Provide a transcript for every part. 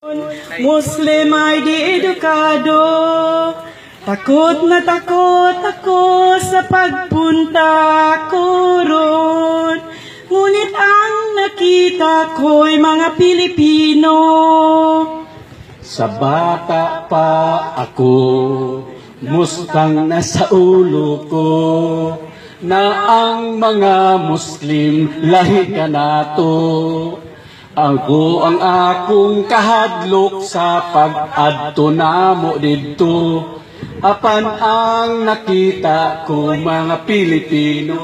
Muslim ay di edukado. Takot na takot ako sa pagpunta ko ron. Ngunit ang nakita ko'y mga Pilipino. Sa bata pa ako, mustang nasa ulo ko, na ang mga Muslim lahi ka nato. Ako ang akong kahadlok sa pag-adto namo didto. Apan ang nakita ko mga Pilipino.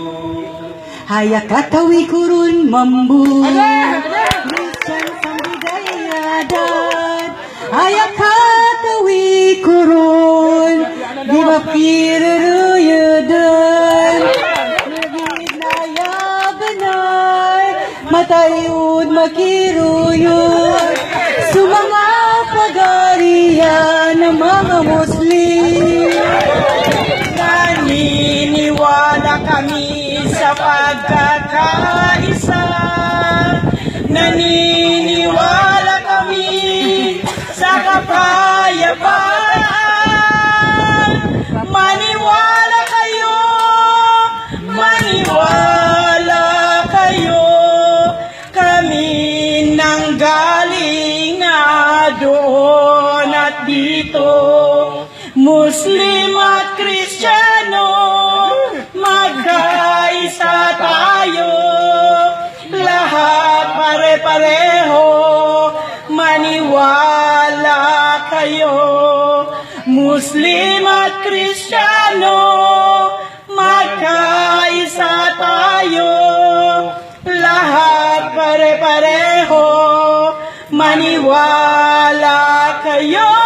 Haya katawi kurun mambu. Bisan sambidayadan. Haya katawi kurun. Di ba pireruyudan. Nagid na yabanay. Matayud makiruyud. Sumanga pagarian ng mga Muslim. Naniniwala kami sa pagkakaisa. Naniniwala kami sa kapayapaan. Maniwala kayo, maniwala kayo. Kami nang galing na doon at dito. Muslim at Kristiyano, magkaisa tayo. Lahat pare-pareho, maniwala kayo. Muslim at Kristiyano, magkaisa tayo. Lahat pare-pareho, maniwala kayo.